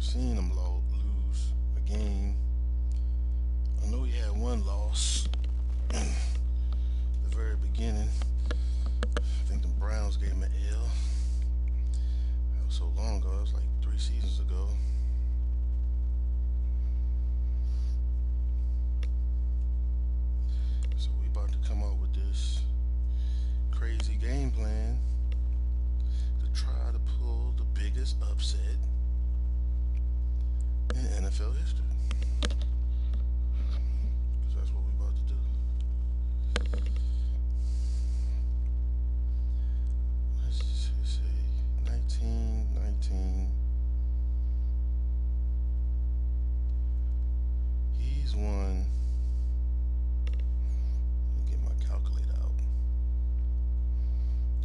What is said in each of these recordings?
seen him lose a game. I know he had one loss in the very beginning. I think the Browns gave him an L. That was so long ago. That was like 3 seasons ago. So we about to come up with this crazy game plan to try to pull the biggest upset in NFL history. Because that's what we about to do. Let's just say 1919. He's won. Let me get my calculator out.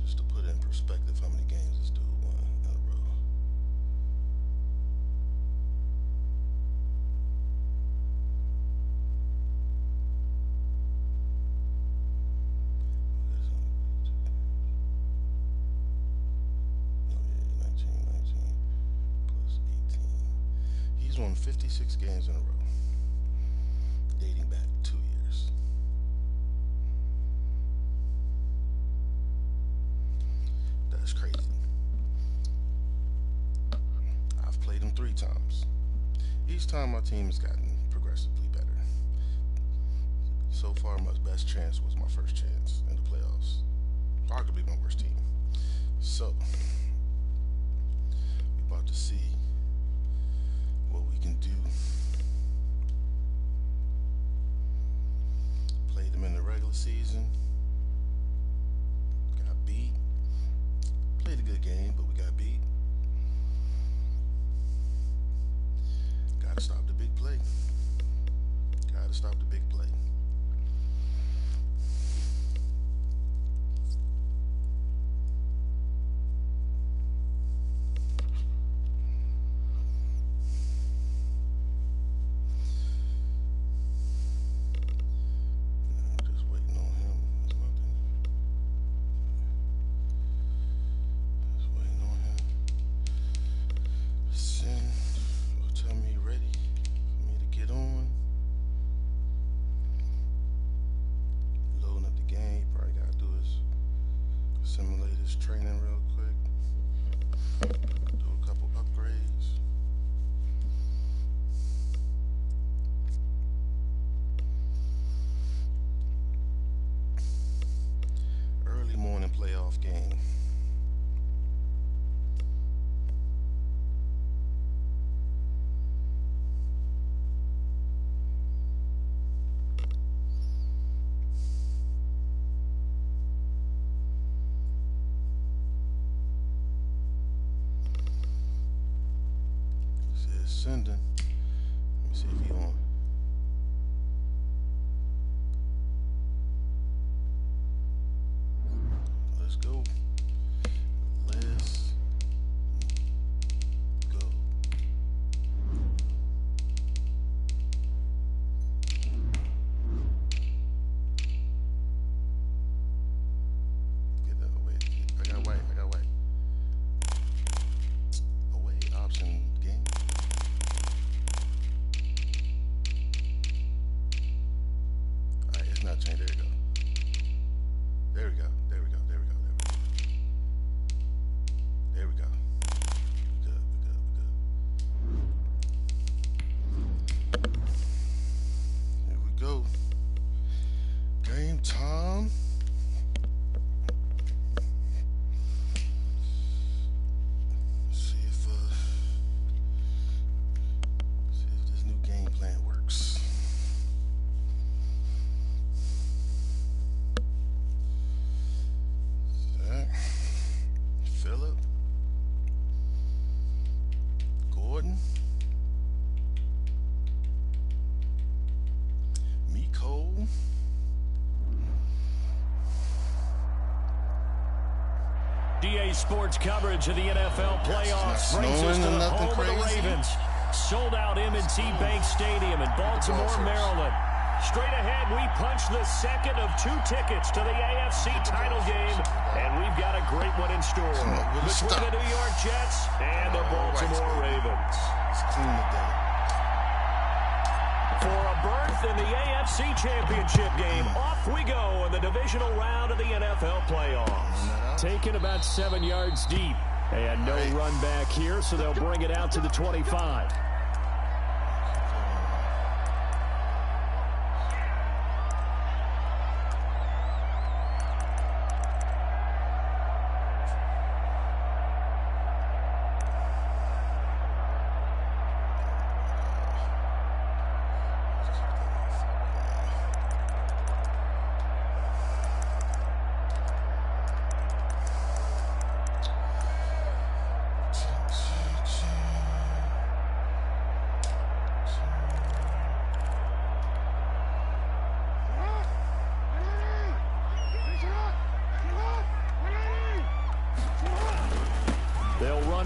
Just to put it in perspective how many games this dude won in a row. No, yeah, 19 plus 18. He's won 56 games in a row, dating back 2 years. That's crazy. I've played him 3 times. Each time my team has gotten progressively better. So far, my best chance was my first chance in the playoffs. Arguably my worst team. So, we're about to see what we can do. Played them in the regular season. Got beat. Played a good game, but we got beat. Gotta stop the big play. Gotta stop the big play. I'm just waiting on him. That's my thing. Just waiting on him. Send. Or tell me he's ready for me to get on. Loading up the game. Probably gotta do is simulate his training real quick. Do a couple upgrades. Early morning playoff game. He says sending. Let me see if he on. Let's go. Let's go. Get that away. I got white. I got white. Away option game. Alright, it's not changed. There we go. There we go. There we go. There we go. There we go. There we go. We good. We good. We good. Here we go. Game time. See if this new game plan works. Zach, Phillip, Gordon, Miko, DA Sports coverage of the NFL playoffs brings us to the home of the Ravens. Sold out M&T Bank Stadium in Baltimore, Maryland. Straight ahead, we punch the second of 2 tickets to the AFC title game, and we've got a great one in store between the New York Jets and the Baltimore Ravens. NFC Championship game. Off we go in the divisional round of the NFL playoffs. Taken about 7 yards deep. And no run back here, so they'll bring it out to the 25.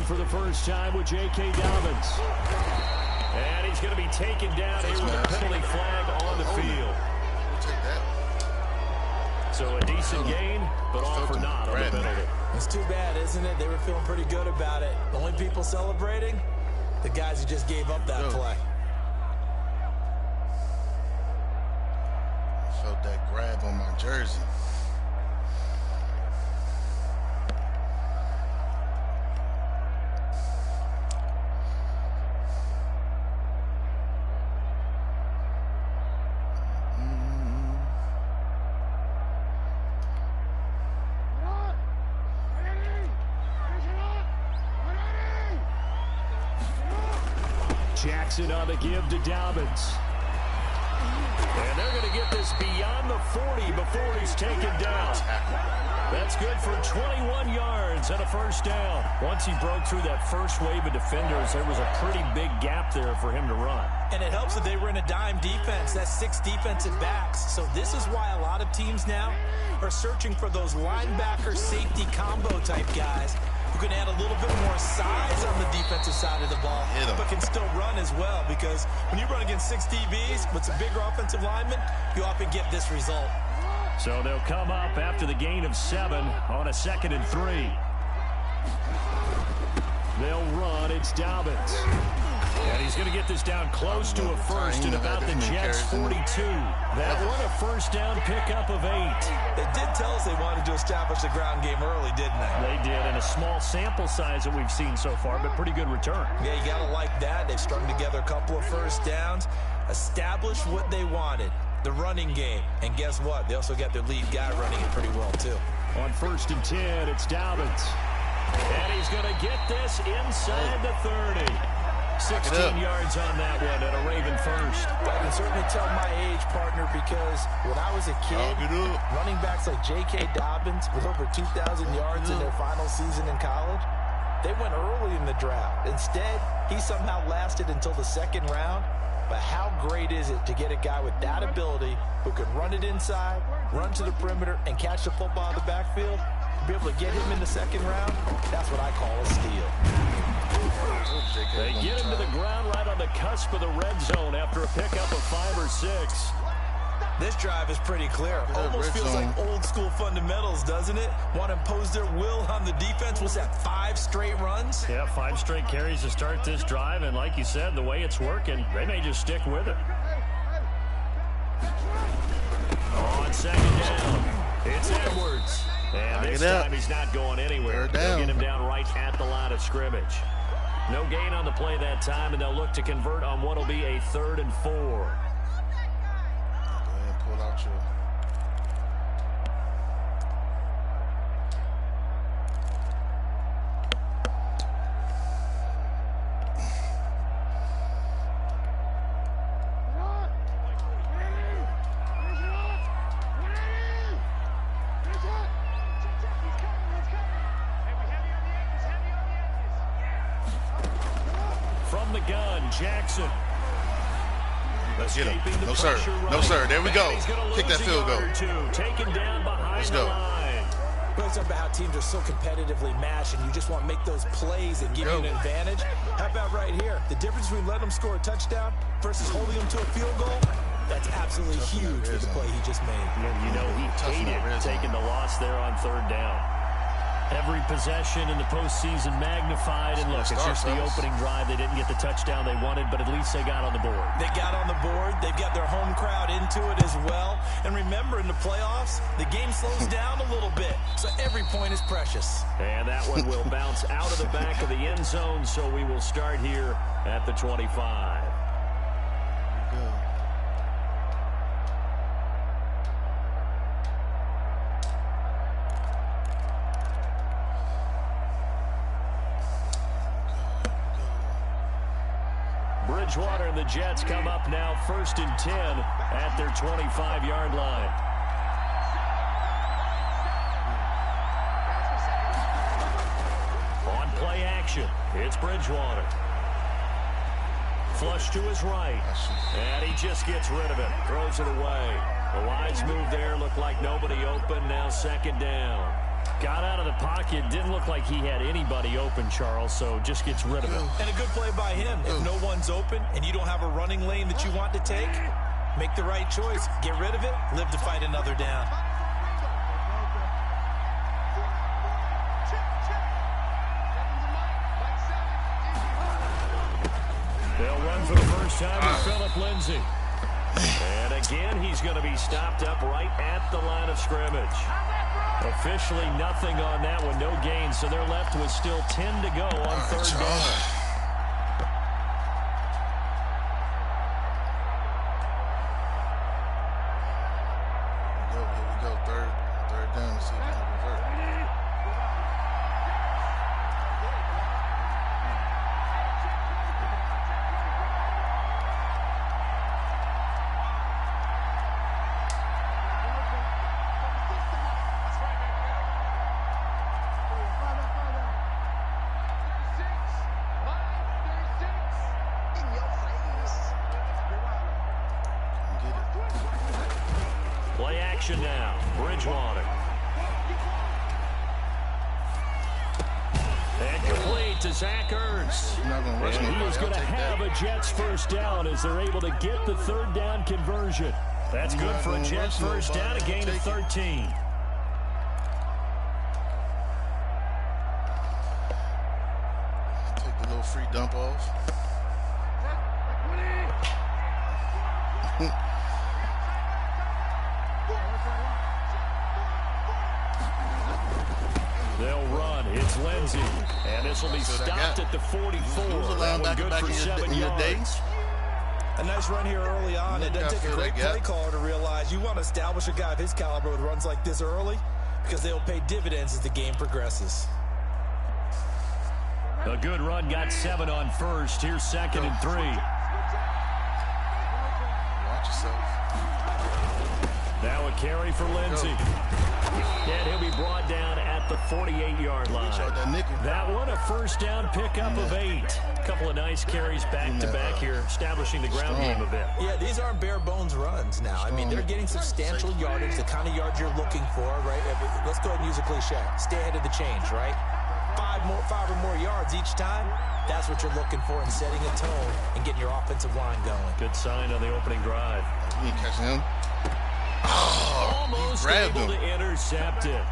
For the first time with J.K. Dobbins. And he's going to be taken down here with a penalty flag on the field. We'll take that. So a decent gain, but all for naught on the penalty. It's too bad, isn't it? They were feeling pretty good about it. The only people celebrating, the guys who just gave up that play. I felt that grab on my jersey. Jackson on the give to Dobbins. And they're going to get this beyond the 40 before he's taken down. That's good for 21 yards and a first down. Once he broke through that first wave of defenders, there was a pretty big gap there for him to run. And it helps that they were in a dime defense. That's 6 defensive backs. So this is why a lot of teams now are searching for those linebacker safety combo type guys who can add a little bit more size on the defensive side of the ball, but can still run as well, because when you run against 6 DBs with some bigger offensive linemen, you often get this result. So they'll come up after the gain of 7 on a 2nd and 3. They'll run. It's Dobbins. And he's going to get this down close to a first at about the Jets' 42. That one a first down pickup of 8. They did tell us they wanted to establish the ground game early, didn't they? They did, in a small sample size that we've seen so far, but pretty good return. Yeah, you got to like that. They've strung together a couple of first downs, established what they wanted, the running game. And guess what? They also got their lead guy running it pretty well, too. On 1st and 10, it's Dobbins. And he's going to get this inside the 30. 16 yards on that one at a Raven first. I can certainly tell my age, partner, because when I was a kid, running backs like J.K. Dobbins with over 2,000 yards in their final season in college, they went early in the draft. Instead, he somehow lasted until the 2nd round. But how great is it to get a guy with that ability who can run it inside, run to the perimeter, and catch the football in the backfield? To be able to get him in the 2nd round, that's what I call a steal. They get him to the ground right on the cusp of the red zone after a pickup of 5 or 6. This drive is pretty clear. Almost feels like old school fundamentals, doesn't it? Want to impose their will on the defense. Was that 5 straight runs? Yeah, 5 straight carries to start this drive. And like you said, the way it's working, they may just stick with it. On 2nd down, it's Edwards. And this time he's not going anywhere. They'll get him down right at the line of scrimmage. No gain on the play that time, and they'll look to convert on what will be a 3rd and 4. Go ahead and pull out your... Jackson. Let's get him. No, sir. No, sir. There we go. Kick that field goal. Taken down behind Let's go. We're talking about how teams are so competitively matched, and you just want to make those plays that give you an advantage. How about right here? The difference between letting them score a touchdown versus holding them to a field goal, that's absolutely huge for the play he just made. You know, he hated taking the loss there on 3rd down. Every possession in the postseason magnified. And look, it's just the opening drive. They didn't get the touchdown they wanted, but at least they got on the board. They got on the board. They've got their home crowd into it as well. And remember, in the playoffs, the game slows down a little bit, so every point is precious. And that one will bounce out of the back of the end zone, so we will start here at the 25. Bridgewater and the Jets come up now 1st and 10 at their 25-yard line. On play action, it's Bridgewater. Flush to his right, and he just gets rid of it, throws it away. The wise move there, looked like nobody open, now 2nd down. Got out of the pocket, didn't look like he had anybody open, Charles, so just gets rid of it. And a good play by him. If no one's open and you don't have a running lane that you want to take, make the right choice. Get rid of it, live to fight another down. They'll run for the first time with Phillip Lindsay. And again, he's going to be stopped up right at the line of scrimmage. Officially nothing on that one, no gain, so they're left with still 10 to go on 3rd down. Here we go. Third down. Let's see if we can revert. Play action now. Bridgewater. And complete to Zach Ertz. And he is going to have a Jets first down as they're able to get the 3rd down conversion. That's good for a Jets first down, a gain of 13. Take the little free dump off. They'll run. It's Lindsay. And this will be stopped at the 44. That one good for 7 yards. A nice run here early on. It doesn't take a great play caller to realize you want to establish a guy of his caliber with runs like this early because they'll pay dividends as the game progresses. A good run, got 7 on first. Here's 2nd and 3. Watch yourself. Now a carry for Lindsay. And he'll be brought down at the 48-yard line. That one, a first down pickup of 8. A couple of nice carries back-to-back here, establishing the ground game a bit. Yeah, these aren't bare-bones runs now. I mean, they're getting substantial yardage, the kind of yards you're looking for, right? Let's go ahead and use a cliche. Stay ahead of the change, right? 5 or more yards each time, that's what you're looking for in setting a tone and getting your offensive line going. Good sign on the opening drive. You ain't catching him. Almost able to intercept it.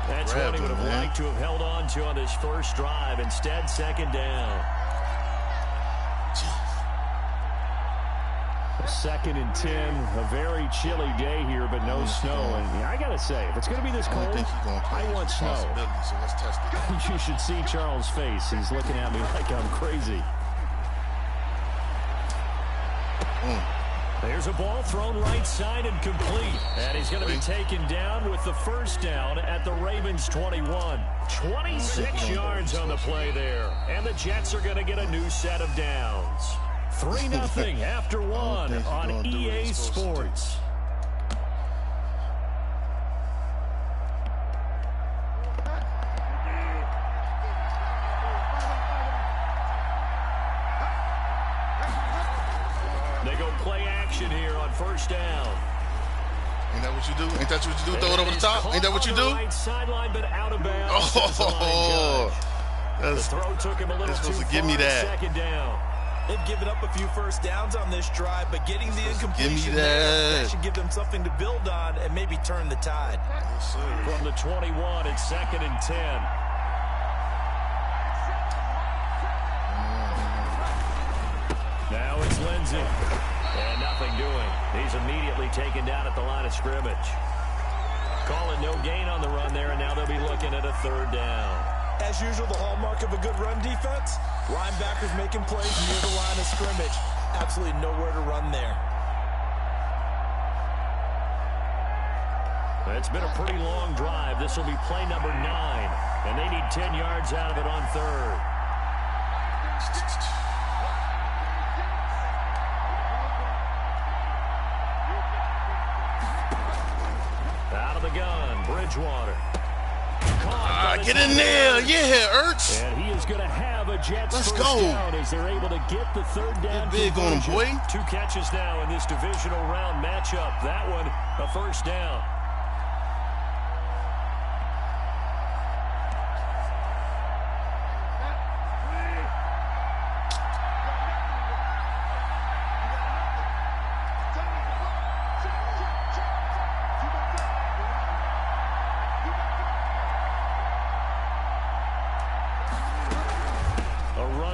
That's what he would have liked to have held on to on this first drive. Instead, 2nd down. 2nd and 10. A very chilly day here, but no snow. And I got to say, if it's going to be this cold, I want snow. So let's test it. You should see Charles' face. He's looking at me like I'm crazy. There's a ball thrown right side and complete. And he's going to be taken down with the first down at the Ravens 21. 26 yards on the play there. And the Jets are going to get a new set of downs. 3-0 after 1 on EA Sports. They go play action here on first down. Ain't that what you do? Ain't that what you do? Throw it over the top? Ain't that what you do? Right sideline, but out of bounds. Oh, the throw took him a little too far. Give me that. 2nd down. They've given up a few first downs on this drive, but getting the incompletion there, that should give them something to build on and maybe turn the tide. Yes, sir. From the 21, it's 2nd and 10. Now it's Lindsey. And nothing doing. He's immediately taken down at the line of scrimmage. Call it no gain on the run there, and now they'll be looking at a 3rd down. As usual, the hallmark of a good run defense, linebackers making plays near the line of scrimmage. Absolutely nowhere to run there. It's been a pretty long drive. This will be play number 9, and they need 10 yards out of it on 3rd. Out of the gun, Bridgewater. Get in there. Yeah, Ertz. And he is going to have a Jets Let's first go. down as they're able to get the 3rd down. Get big on him, boy. 2 catches now in this divisional round matchup. That one, a 1st down.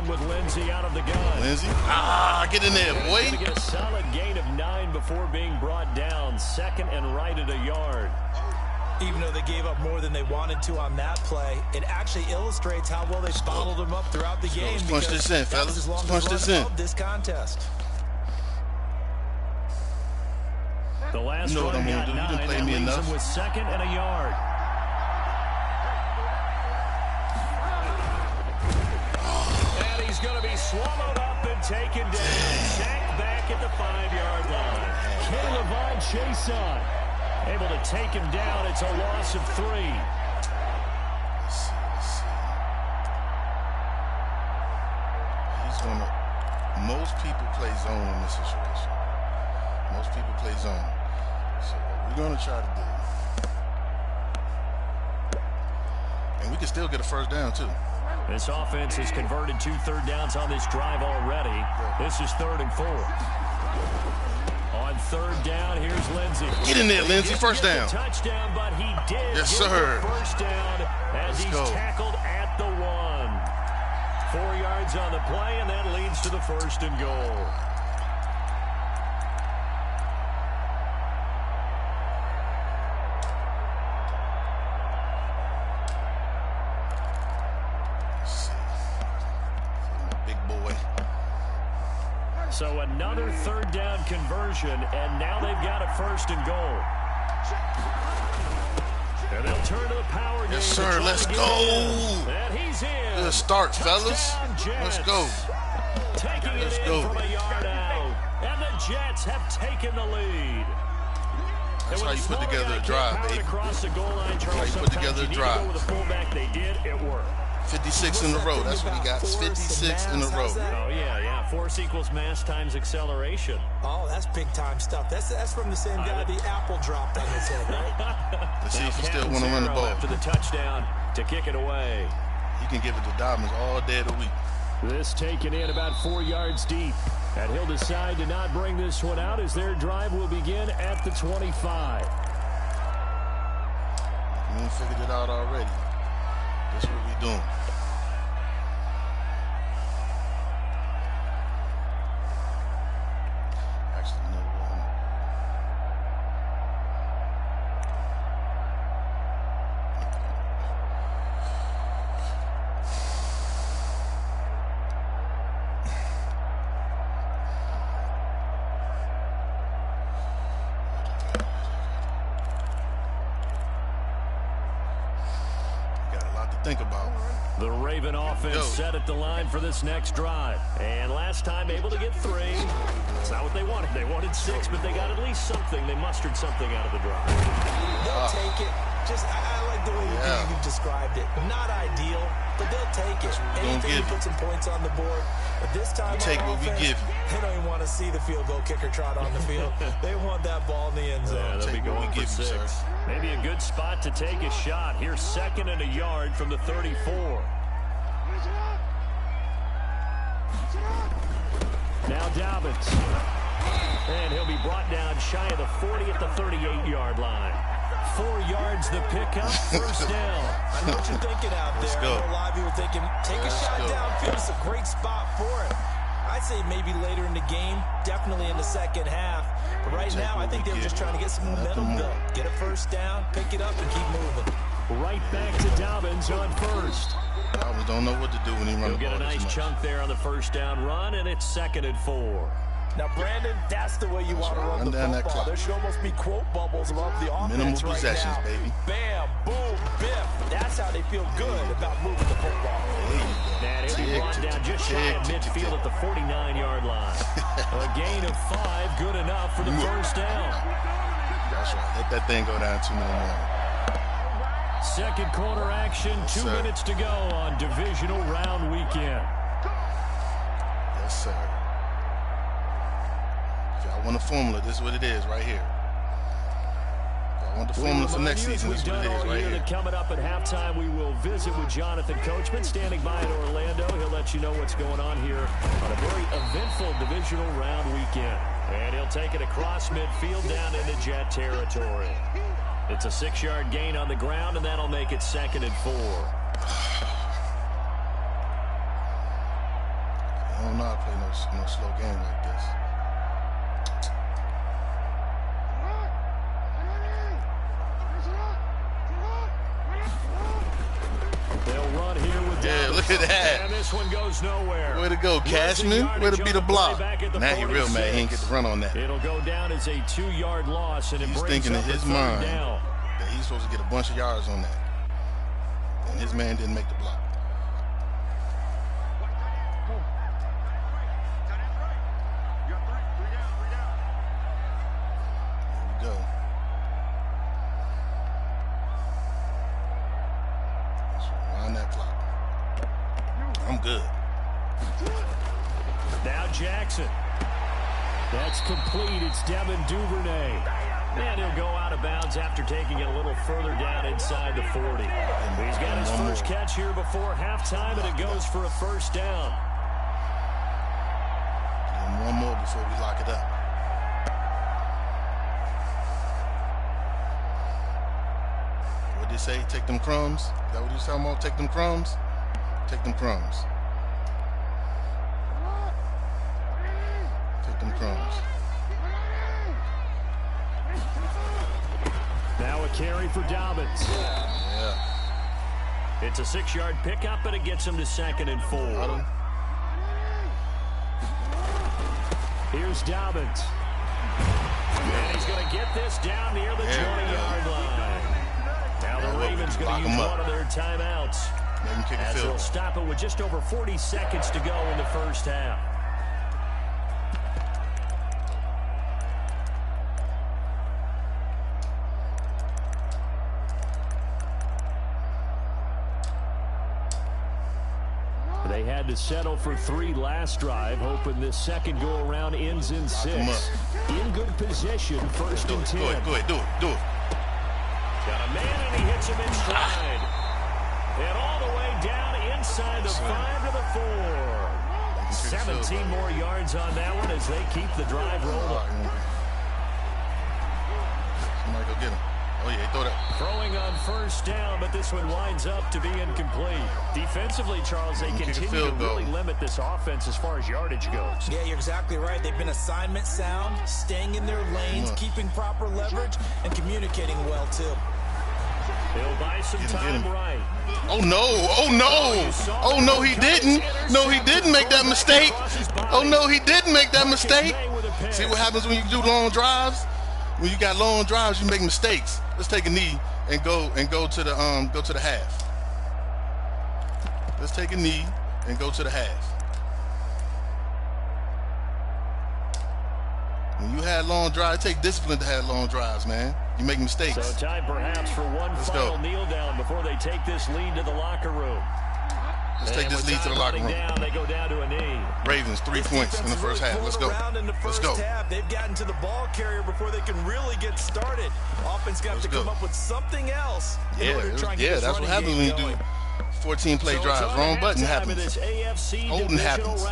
With Lindsey out of the gun. Lindsey, get in there, boy. He's going to get a solid gain of 9 before being brought down. 2nd and right at a yard. Even though they gave up more than they wanted to on that play, it actually illustrates how well they bottled them up throughout the game. Let's punch this in, fellas. Let's punch this in. This contest. The last you know what I'm going to do. You didn't play me enough. With 2nd and a yard. He's going to be swallowed up and taken down. Sacked back at the 5-yard line. Caleb Chason able to take him down. It's a loss of 3. Let's see. He's going to... Most people play zone in this situation. Most people play zone. So what we're going to try to do... And we can still get a 1st down, too. This offense has converted 2 3rd downs on this drive already. This is 3rd and 4. On 3rd down, here's Lindsey. Get in there, Lindsey. 1st down. Touchdown, but he did. Yes, sir. 1st down as he's tackled at the 1. 4 yards on the play, and that leads to the 1st and goal. So another 3rd down conversion, and now they've got a 1st and goal. And they'll turn to the power game. Yes, sir. Let's go. And he's in. Good start, fellas. Let's go. Taking it in from a yard out. And the Jets have taken the lead. That's how you put together a drive, baby. Across the goal line, That's how you put together a drive. With a fullback, they did. It worked. 56 in a row. That's what we got. 56 in a row. Oh, yeah. Force equals mass times acceleration. Oh, that's big-time stuff. That's from the same guy the apple dropped on his head, right? Let's see if he still want to run the ball. After the touchdown to kick it away. He can give it to Dobbins all day of the week. This taken in about 4 yards deep. And he'll decide to not bring this one out as their drive will begin at the 25. We ain't figured it out already. That's what we doing. Actually, no. Think about. The Raven offense set at the line for this next drive. And last time able to get 3. It's not what they wanted. They wanted 6, but they got at least something. They mustered something out of the drive. They'll take it. I like the way you've described it. Not ideal, but they'll take it. Anything to put some points on the board. But this time, you take what we give you. They don't even want to see the field goal kicker trot on the field. They want that ball in the end zone. Yeah, they'll be going for 6. Maybe a good spot to take a shot. Here's 2nd and a yard from the 34. Now Dobbins. And he'll be brought down shy of the 40 at the 38-yard line. 4 yards the pickup, first down. I know what you're thinking out there. Let's go. I know a lot of you are thinking, take a shot downfield. It's a great spot for it. I'd say maybe later in the game, definitely in the second half. But right now, I think they were just trying to get some momentum built. Get a first down, pick it up, and keep moving. Right back to Dobbins on first. Dobbins don't know what to do when he runs the ball. He'll get a nice chunk there on the first down run, and it's 2nd and 4. Now, Brandon, that's the way you want to run the football. There should almost be quote bubbles above the offense minimal right possessions, now. baby. Bam, boom, biff. That's how they feel good about moving the football. And he'll be brought down just shy of midfield at the 49-yard line. A gain of 5, good enough for the first down. That's right. Let that thing go down 2 minutes more. Second quarter action, 2 minutes to go on Divisional Round weekend. Yes, sir. If y'all want a formula, this is what it is right here. If y'all want the formula for next season, this is what it is right here. Coming up at halftime, we will visit with Jonathan Coachman, standing by in Orlando. He'll let you know what's going on here on a very eventful Divisional Round weekend. And he'll take it across midfield down into Jet territory. It's a 6-yard gain on the ground, and that'll make it 2nd and 4. I don't know how to play no slow game like this. They'll run here with look at that. And this one goes nowhere. Way to go, Cashman. Way to beat the block. Now he real mad. He ain't get to run on that. It'll go down as a 2-yard loss, and he's thinking in his mind that he's supposed to get a bunch of yards on that. And his man didn't make the block. Here we go. Wind that clock. I'm good. Now Jackson. That's complete. It's Devin Duvernay. And he'll go out of bounds after taking it a little further down inside the 40. He's got his first catch here before halftime, and it goes for a first down. Give him one more before we lock it up. What did he say? Take them crumbs? Is that what he was talking about? Take them crumbs? Take them crumbs. Take them crumbs. Now a carry for Dobbins. Yeah. It's a 6-yard pickup, but it gets him to 2nd and 4. Here's Dobbins. And he's going to get this down near the 20-yard line. Now the Ravens going to use one of their timeouts. As they'll stop it with just over 40 seconds to go in the first half. They had to settle for 3 last drive, hoping this second go-around ends in 6. In good position, 1st and 10. Go ahead, do it. Got a man, and he hits him in stride. And all the way down inside the 5 to the 4. 17 more yards on that one as they keep the drive rolling. Somebody go get him. Oh, yeah, throw that. Throwing on first down, but this one winds up to be incomplete. Defensively, Charles, they continue to really limit this offense as far as yardage goes. Yeah, you're exactly right. They've been assignment sound, staying in their lanes, keeping proper leverage, and communicating well, too. He'll buy some time right. Oh, no. Oh, no, he didn't. No, he didn't make that mistake. Oh, no, he didn't make that mistake. See what happens when you do long drives? When you got long drives, you make mistakes. Let's take a knee and go to the half. Let's take a knee and go to the half. When you had long drives, it takes discipline to have long drives, man. You make mistakes. So time perhaps for one final kneel down before they take this lead to the locker room. Let's take this lead to the locker room. They go down to a knee. Ravens, 3 points in the first half. Let's go. Let's go. They've gotten to the ball carrier before they can really get started. Offense got to come up with something else. Yeah, that's what happens when you do 14-play drives. Wrong button happens. Holding happens.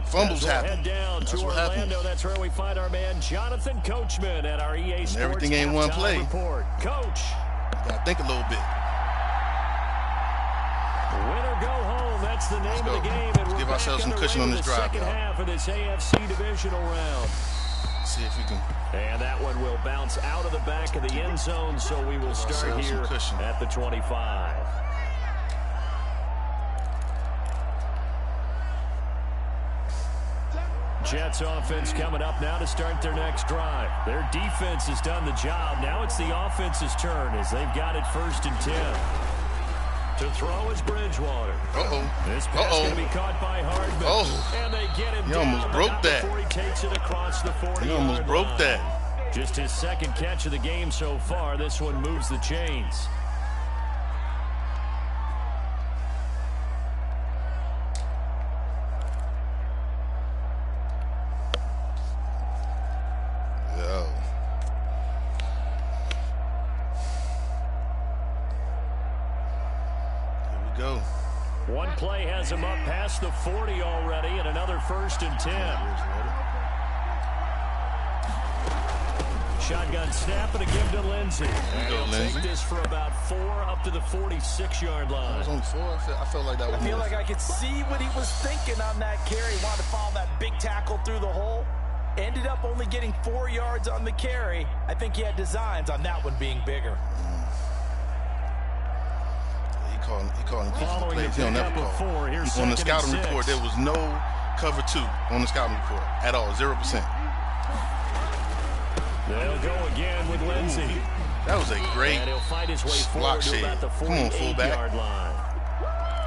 Fumbles happen. That's what happens. That's where we find our man Jonathan Coachman at our EA Sports everything ain't one play. Report. Coach. You gotta think a little bit. Win or go home. That's the name of the game. And let's give ourselves some cushion on this drive, second half of this AFC Divisional round. See if we can. And that one will bounce out of the back of the end zone, so we will start here at the 25. Jets offense coming up now to start their next drive. Their defense has done the job. Now it's the offense's turn as they've got it 1st and 10. To throw is Bridgewater. This pass going to be caught by Hardman. And they get him down. Almost broke that. Before he takes it across the 40-yard line. He almost broke that. Just his second catch of the game so far. This one moves the chains. One play has him up past the 40 already, and another 1st and 10. Shotgun snap and a give to Lindsey. He'll take this for about 4 up to the 46-yard line. That was only 4. I felt like that was. I feel like I could see what he was thinking on that carry. Wanted to follow that big tackle through the hole. Ended up only getting 4 yards on the carry. I think he had designs on that one being bigger. He called him plays. He don't never call. On the scouting report, there was no cover 2 on the scouting report at all. 0%. They'll go again with Lindsey. That was a great block shade. Come on, fullback.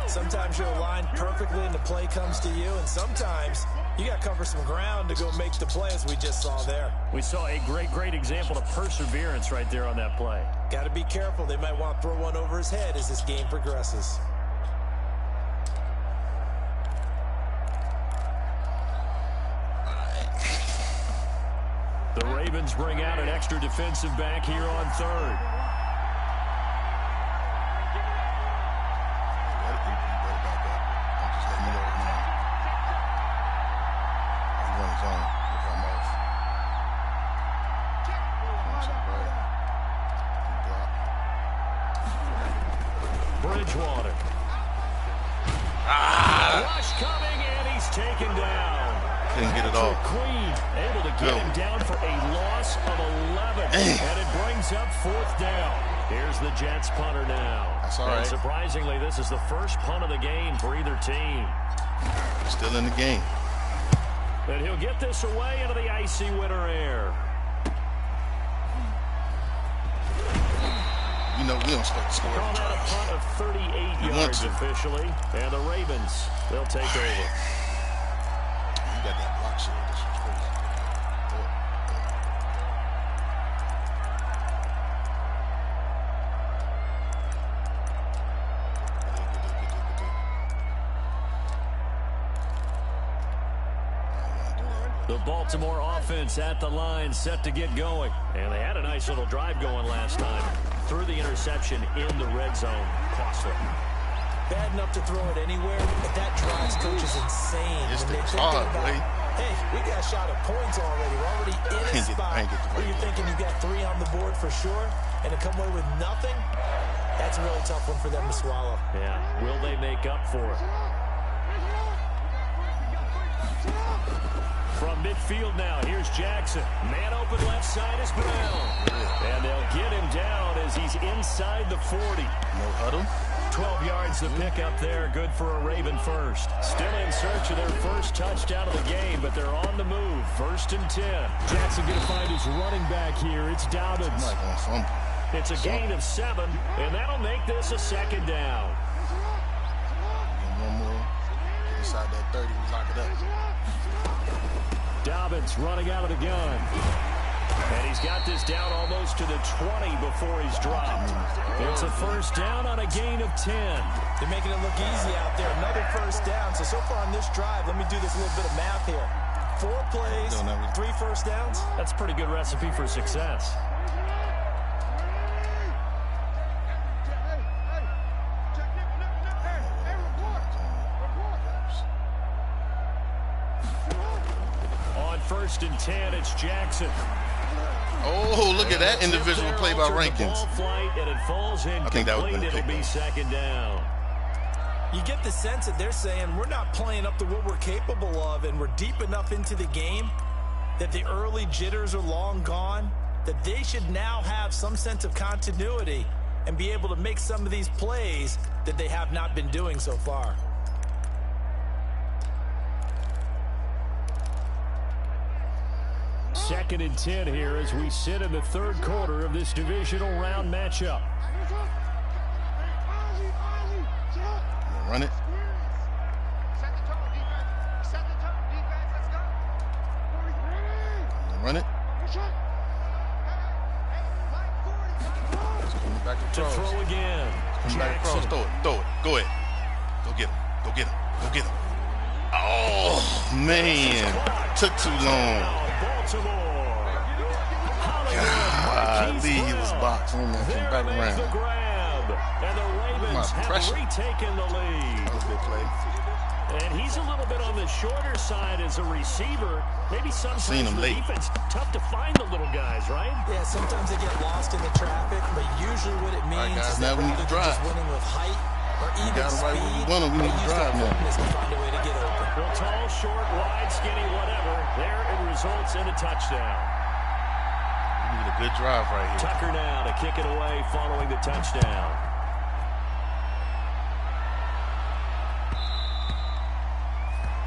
Sometimes you're aligned perfectly and the play comes to you, and sometimes you got to cover some ground to go make the play, as we just saw there. We saw a great example of perseverance right there on that play. Got to be careful. They might want to throw one over his head as this game progresses. The Ravens bring out an extra defensive back here on 3rd. Bridgewater. Rush coming, and he's taken down. Couldn't get it off. Queen able to get him down for a loss of 11. And it brings up 4th down. Here's the Jets punter now. That's all right. And surprisingly, this is the first punt of the game for either team. Still in the game. And he'll get this away into the icy winter air. You know, we don't expect to score. Call that a punt of 38 yards officially. And the Ravens, they'll take over. You got that block shit. This is crazy. The Baltimore offense at the line, set to get going. And they had a nice little drive going last time. Threw the interception in the red zone. Costly. Bad enough to throw it anywhere, but that drives coaches insane. It's when the they're hard, thinking about, hey, we got a shot at points already. We're already in a spot where you're thinking you got 3 on the board for sure, and to come away with nothing, that's a really tough one for them to swallow. Yeah, will they make up for it? From midfield now, here's Jackson. Man open left side is Brown. And they'll get him down as he's inside the 40. No huddle. 12 yards to pick up there. Good for a Raven first. Still in search of their first touchdown of the game, but they're on the move. 1st and 10. Jackson going to find his running back here. It's Dobbins. It's a gain of 7, and that'll make this a 2nd down. One more. Get inside that 30. We lock it up. Dobbins running out of the gun. And he's got this down almost to the 20 before he's dropped. It's a 1st down on a gain of 10. They're making it look easy out there. Another 1st down. So far on this drive, let me do this little bit of math here. 4 plays, 3 1st downs. That's a pretty good recipe for success. 1st and 10. It's Jackson. Oh, look at that individual play by Rankins. I think that would have been a pick. It'll be 2nd down. You get the sense that they're saying we're not playing up to what we're capable of, and we're deep enough into the game that the early jitters are long gone, that they should now have some sense of continuity and be able to make some of these plays that they have not been doing so far. Second and 10 here as we sit in the 3rd quarter of this divisional round matchup. Run it. Run it. Back to throw again. Back across. Throw it. Go ahead. Go get him. Go get him. Oh, man. Took too long. Golly, he was boxed on that thing back around. And the Ravens have retaken the lead. That was a good play. And he's a little bit on the shorter side as a receiver. Maybe sometimes the defense tough to find the little guys, right? Yeah, sometimes they get lost in the traffic, but usually what it means is that rather than just winning with height or even speed, we need to drive now. To find a way to get open. Well, tall, short, wide, skinny, whatever. There it results in a touchdown. We need a good drive right here. Tucker now to kick it away following the touchdown.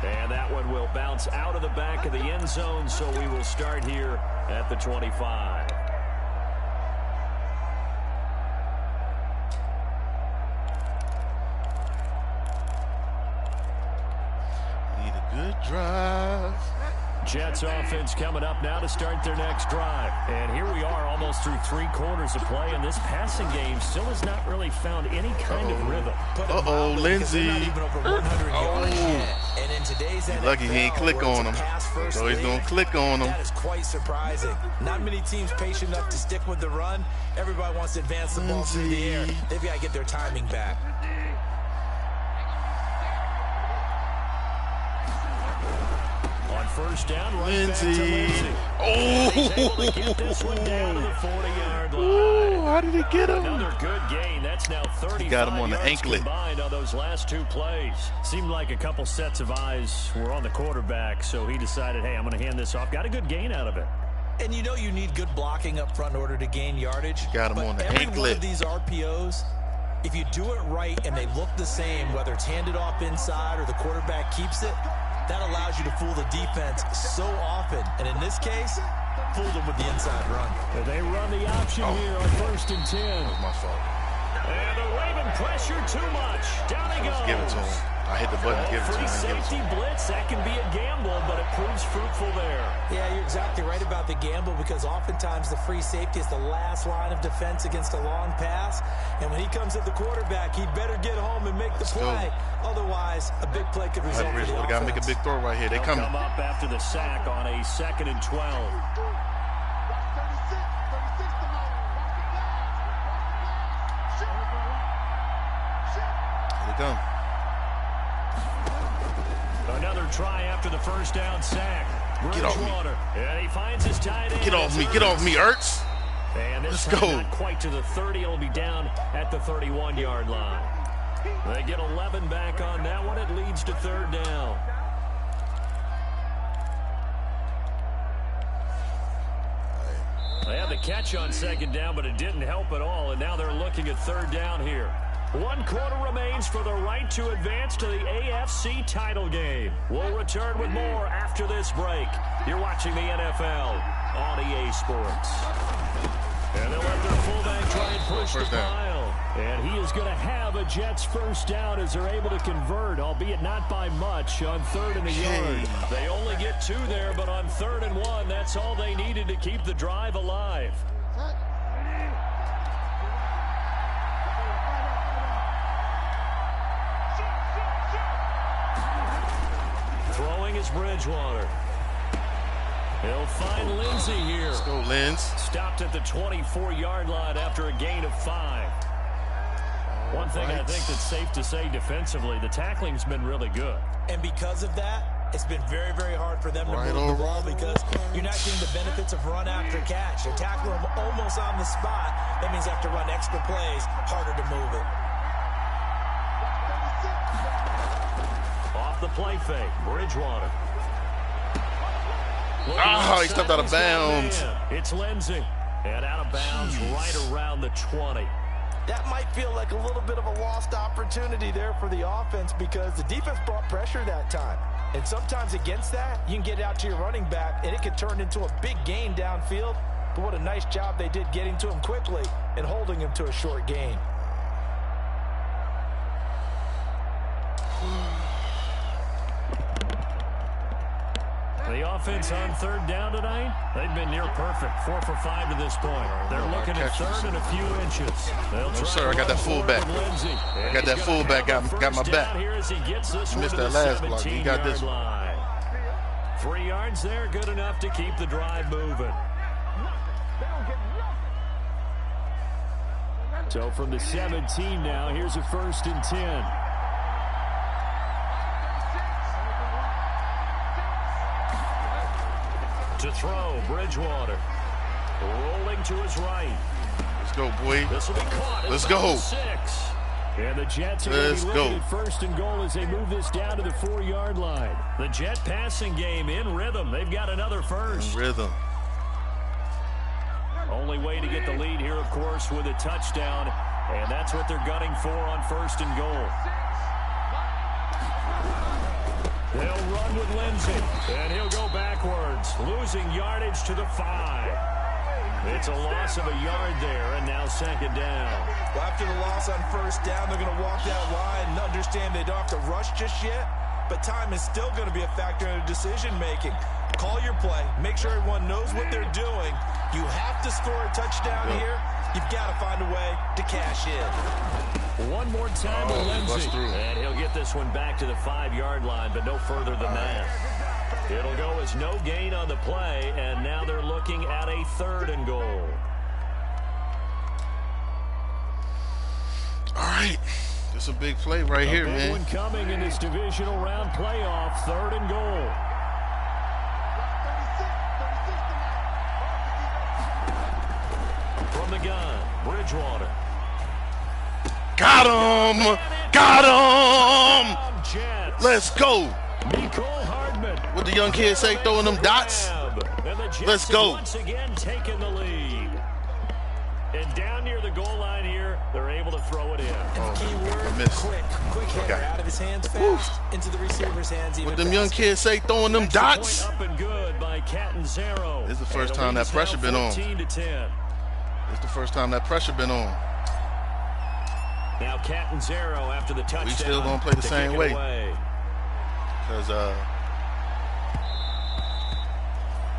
And that one will bounce out of the back of the end zone, so we will start here at the 25. Need a good drive. Jets offense coming up now to start their next drive. And here we are almost through 3 quarters of play, and this passing game still has not really found any kind of rhythm. Lindsey. And in today's NFL, lucky he ain't click on him. So he's going to click on him. That is quite surprising. Not many teams patient enough to stick with the run. Everybody wants to advance the ball through the air. They've got to get their timing back. First down, right Lindsey. Back to Lindsey. Oh! He's able to get this one down to the 40-yard line. Ooh, how did he get him? Another good gain. That's now 35 he got him on the yards anklet. Combined on those last 2 plays. Seemed like a couple sets of eyes were on the quarterback, so he decided, hey, I'm going to hand this off. Got a good gain out of it. And you know you need good blocking up front in order to gain yardage. Got him on the anklet. Every one of these RPOs, if you do it right and they look the same, whether it's handed off inside or the quarterback keeps it, that allows you to fool the defense so often. And in this case, fooled them with the inside run. They run the option here on 1st and 10. That was my fault. And the Raven pressure too much. Down he goes. Give it to him. I hit the button to give it to him. Free safety blitz, that can be a gamble, but it proves fruitful there. Yeah, you're exactly right about the gamble, because oftentimes the free safety is the last line of defense against a long pass. And when he comes at the quarterback, he'd better get home and make the play. Otherwise, a big play could result in the offense. We got to make a big throw right here. They coming. Come up after the sack on a 2nd and 12. Here they come. Another try after the first down sack. Get off me. And he finds his tight end. Get off me. Get off me, Ertz. And this Let's go. Not quite to the 30. It'll be down at the 31-yard line. They get 11 back on that one. It leads to 3rd down. They had the catch on 2nd down, but it didn't help at all. And now they're looking at 3rd down here. 1 quarter remains for the right to advance to the AFC title game. We'll return with more after this break. You're watching the NFL on EA Sports. And they'll let their fullback try and push the pile. And he is going to have a Jets first down as they're able to convert, albeit not by much, on 3rd and a yard. They only get 2 there, but on 3rd and 1, that's all they needed to keep the drive alive. Throwing is Bridgewater. He'll find Lindsey here. Let's go, Linz. Stopped at the 24-yard line after a gain of 5. One thing I think that's safe to say defensively, the tackling's been really good. And because of that, It's been very, very hard for them to move the ball because you're not getting the benefits of run after catch. They tackle them almost on the spot. That means they have to run extra plays, harder to move it. Off the play fake, Bridgewater. Oh, he stepped out of bounds. It's Lindsey. And out of bounds right around the 20. That might feel like a little bit of a lost opportunity there for the offense because the defense brought pressure that time. And sometimes against that, you can get out to your running back, and it can turn into a big gain downfield. But what a nice job they did getting to him quickly and holding him to a short gain. The offense on third down tonight, they've been near perfect. 4 for 5 to this point. They're looking at third and a few inches. No, sir, I got that fullback. I got that fullback, got my back. Missed that last block. He got this one. 3 yards there, good enough to keep the drive moving. So from the 17 now, here's a 1st and 10. To throw, Bridgewater. Rolling to his right. Let's go, boy. This will be caught. Let's go. 6. And the Jets are going to be looking at 1st and goal as they move this down to the 4-yard line. The Jet passing game in rhythm. They've got another first. In rhythm. Only way to get the lead here, of course, with a touchdown. And that's what they're gunning for on 1st and goal. They'll run with Lindsey, and he'll go backwards, losing yardage to the 5. It's a loss of a yard there, and now 2nd down. Well, after the loss on 1st down, they're going to walk that line and understand they don't have to rush just yet, but time is still going to be a factor in decision-making. Call your play. Make sure everyone knows what they're doing. You have to score a touchdown here. You've got to find a way to cash in. One more time with Lindsey. And he'll get this one back to the 5-yard line, but no further than that. It'll go as no gain on the play, and now they're looking at a 3rd and goal. All right. This is a big play right here, man. Big one coming in this divisional round playoff, 3rd and goal. From the gun, Bridgewater. Got him! Got him! Let's go! What the young kids say, throwing them dots? Let's go! Once again taking the lead. And down near the goal line here, they're able to throw it in. Quick hitter out of his hands fast into the receiver's hands. What them young kids say, throwing them dots? Up and good by This is the first time that pressure been on. It's the first time that pressure been on. Now Catanzaro after the touchdown. We still gonna play the same way. Because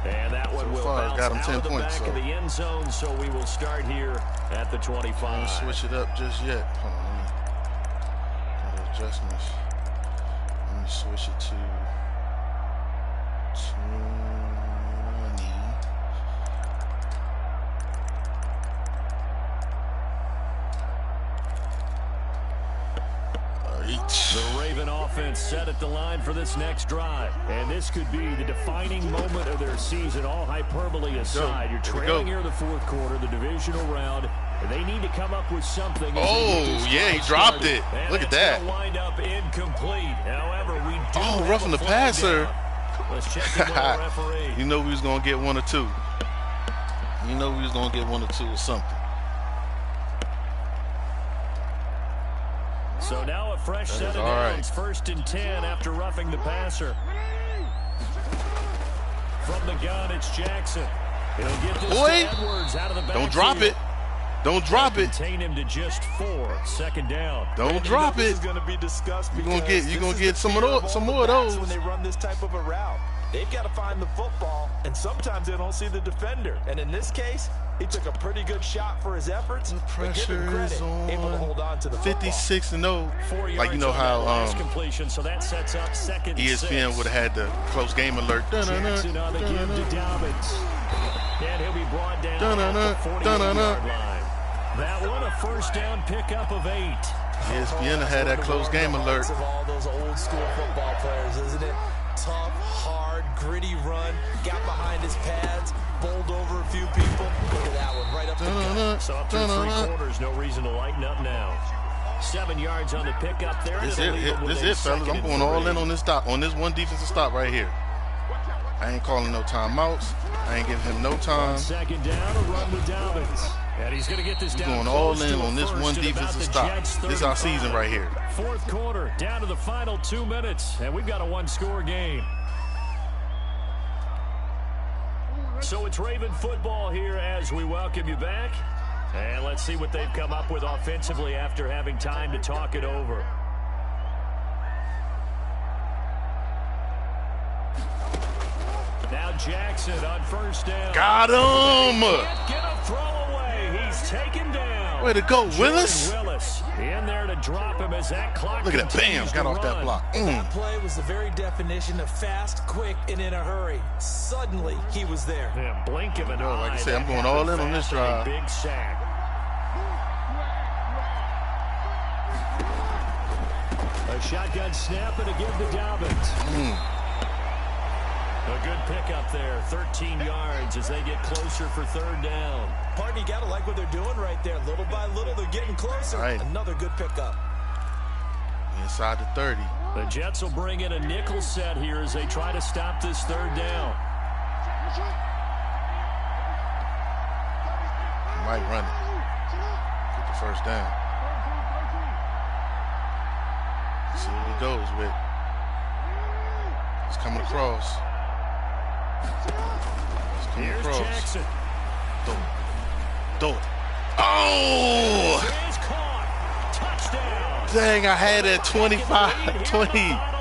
and that one will bounce got him 10 out of the points, back of the end zone, so we will start here at the 25. I don't switch it up just yet. Hold on, let me go to adjustments. Let me switch it to 20. The Raven offense set at the line for this next drive. And this could be the defining moment of their season, all hyperbole aside. You're trailing here in the 4th quarter, the divisional round, and they need to come up with something. Oh, yeah, he dropped it. Look at that. Wind up incomplete. However, we do roughing the passer. Let's check in with the referee. You know we was going to get 1 or 2. You know we was going to get 1 or 2 or something. So now a fresh set of downs, 1st and 10 after roughing the passer. From the gun, it's Jackson. He'll get this to Edwards out of the backfield. Don't drop it. Don't drop it. Contain him to just 4. 2nd down. Don't drop it. This is going to be discussed. You're gonna get some more of those when they run this type of a route. They've got to find the football, and sometimes they don't see the defender. And in this case, he took a pretty good shot for his efforts. The pressure is on. Able to hold on to the 56-0. Like, you know how completion, so that sets up 2nd ESPN would have had the close game alert. Jackson on the give to Dobbins. And he'll be brought down at the 40-yard line. That one a 1st down pickup of 8. ESPN had that close game alert. Of all those old school football players, isn't it? tough, hard, gritty run. Got behind his pads, bowled over a few people. Look at that one, right up the gut. So up through 3 quarters, no reason to lighten up now. 7 yards on the pickup there. This is it, fellas. I'm going all in on this stop, on this one defensive stop right here. I ain't calling no timeouts. I ain't giving him no time. 2nd down, a run with Dobbins. And he's going to get this down. Going all in on this one defensive stop. This is our season right here. 4th quarter, down to the final 2 minutes, and we've got a 1-score game. So it's Raven football here as we welcome you back. And let's see what they've come up with offensively after having time to talk it over. Now Jackson on 1st down. Got him! Can't get a throw away. He's taken down. Way to go, Willis. Willis in there to drop him as that clock. Look at that, bam, got off that block. That play was the very definition of fast, quick, and in a hurry. Suddenly, he was there. Yeah, blink of an eye. Like I said, I'm going all in on this drive. Big sack. A shotgun snap and a give to Dobbins. A good pickup there, 13 yards as they get closer for 3rd down. Partner, you got to like what they're doing right there. Little by little, they're getting closer. Right. Another good pickup. Inside the 30. The Jets will bring in a nickel set here as they try to stop this 3rd down. Might run it. Get the 1st down. See what he goes with. He's coming across. Here's Jackson. Throw it. Oh! He's caught. Touchdown. Dang, I had it 25-20.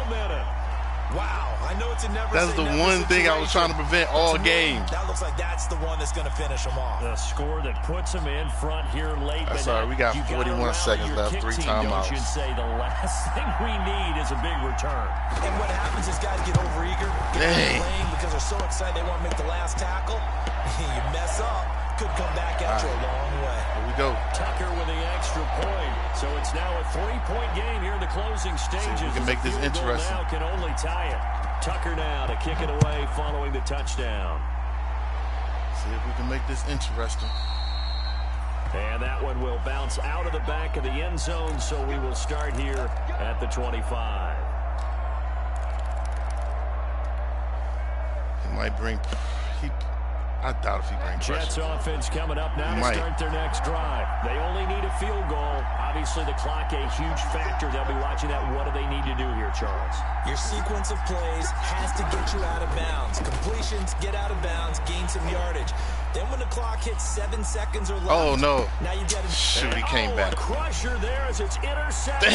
Wow, I know it's a never. That's the one thing I was trying to prevent all game. That looks like that's the one that's going to finish him off. The score that puts him in front here late. That's all right. We got 41 seconds left, 3 timeouts. You say the last thing we need is a big return. And what happens is guys get overeager, get playing because they're so excited they want to make the last tackle. You mess up, could come back at you a long way. Here we go. Tucker with the extra point. So it's now a 3-point game here in the closing stages. We can make this interesting. Now can only tie it. Tucker now to kick it away following the touchdown. See if we can make this interesting. And that one will bounce out of the back of the end zone, so we will start here at the 25. He might bring... I doubt if he brings pressure. Jets offense coming up now to start their next drive. They only need a field goal. Obviously, the clock a huge factor. They'll be watching that. What do they need to do here, Charles? Your sequence of plays has to get you out of bounds. Completions, get out of bounds, gain some yardage. Then when the clock hits 7 seconds or less. Oh, no. Now you got to... Shoot, he came back. A crusher there as it's intercepted.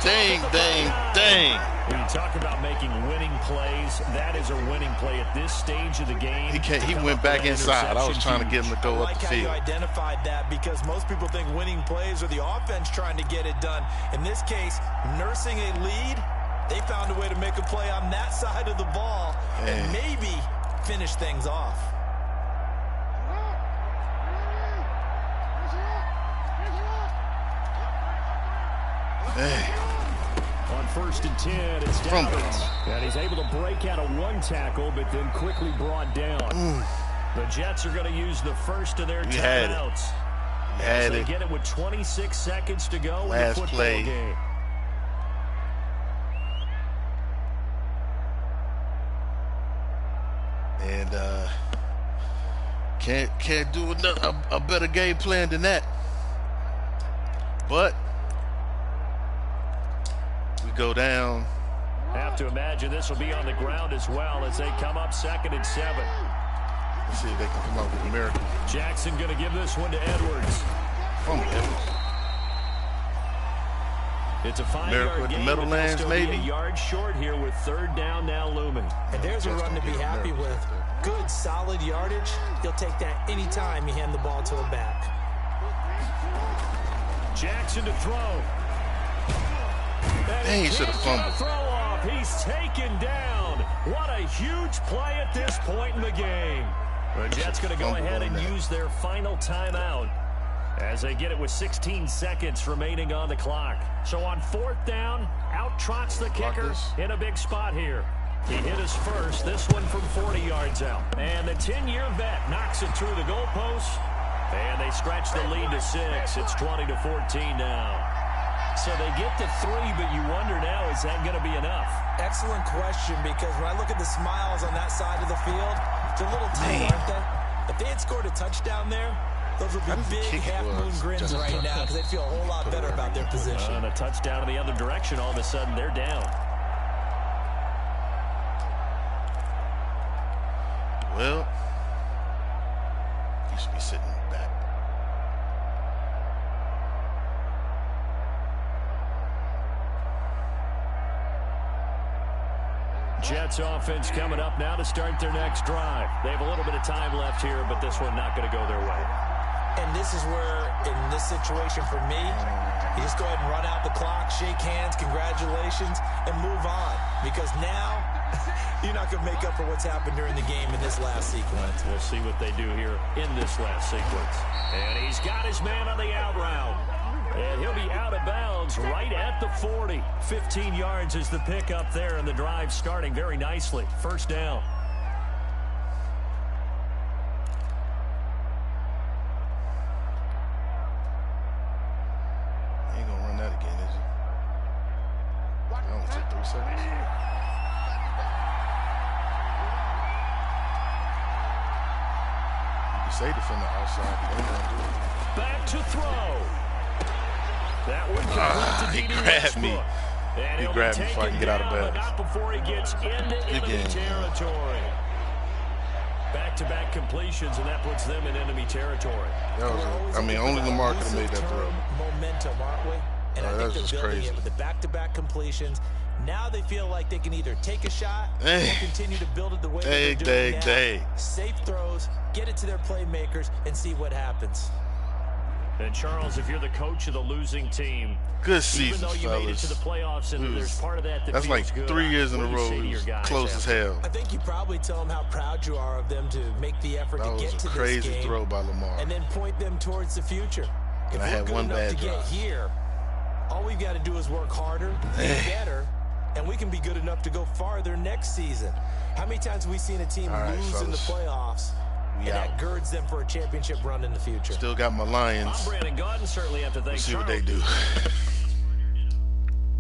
Dang. Dang. When you talk about making winning plays, that is a winning play at this stage of the game. He went back inside. I was trying to get him to go up the field. I like how you identified that because most people think winning plays are the offense trying to get it done. In this case, nursing a lead, they found a way to make a play on that side of the ball and maybe finish things off. On 1st and 10, it's Dobbins. And he's able to break out of one tackle, but then quickly brought down. The Jets are going to use the first of their timeouts. As they get it with 26 seconds to go in the football game. And can't do a better game plan than that. But we go down. Have to imagine this will be on the ground as well as they come up 2nd and 7. Let's see if they can come up with a miracle. Jackson going to give this one to Edwards. From Edwards. It's a 5-yard gain, but they'll still be a yard short here with 3rd down now looming. And there's a run to be happy with. Good, solid yardage. He'll take that anytime you hand the ball to a back. Jackson to throw. Dang, he should have fumbled. Throw off. He's taken down. What a huge play at this point in the game. The Jets going to go ahead and use their final timeout. As they get it with 16 seconds remaining on the clock. So on 4th down, out trots the kicker in a big spot here. He hit his first, this one from 40 yards out. And the 10-year vet knocks it through the goalpost. And they stretch the lead to 6. It's 20-14 now. So they get to 3, but you wonder now, is that going to be enough? Excellent question, because when I look at the smiles on that side of the field, it's a little team, aren't they? If they had scored a touchdown there, those would be big half-moon grins right now, because they'd feel a whole lot better about their position. And a touchdown in the other direction, all of a sudden they're down. Well, you should be sitting back. Jets offense coming up now to start their next drive. They have a little bit of time left here, but this one not going to go their way. And this is where, in this situation for me, you just go ahead and run out the clock, shake hands, congratulations, and move on. Because now, you're not going to make up for what's happened during the game in this last sequence. We'll see what they do here in this last sequence. And he's got his man on the out route. And he'll be out of bounds right at the 40. 15 yards is the pickup there, and the drive starting very nicely. First down. Ain't gonna run that again, is he? That only took 3 seconds. You can say defend the outside, but they ain't gonna do it. Back to throw. That one he grabbed me. He grabbed me before I can get out of bed. Not before he gets into enemy territory. Back-to-back completions, and that puts them in enemy territory. That was only Lamar could have made that throw. Momentum, aren't we? And I think they're building it with the back-to-back completions. Now they feel like they can either take a shot or continue to build it the way they're doing now. Safe throws, get it to their playmakers, and see what happens. And Charles, if you're the coach of the losing team, good season, even though you made it to the playoffs, and there's part of that that's like good, 3 years in a row, close as hell. I think you probably tell them how proud you are of them to make the effort to get to this game. That was a crazy throw by Lamar. And then point them towards the future. And I had one bad drive. Get here, all we've got to do is work harder, get better, and we can be good enough to go farther next season. How many times have we seen a team lose in the playoffs? And that girds them for a championship run in the future. Still got my Lions. I'm Brandon Gaudin, certainly have to thank We'll see what they do.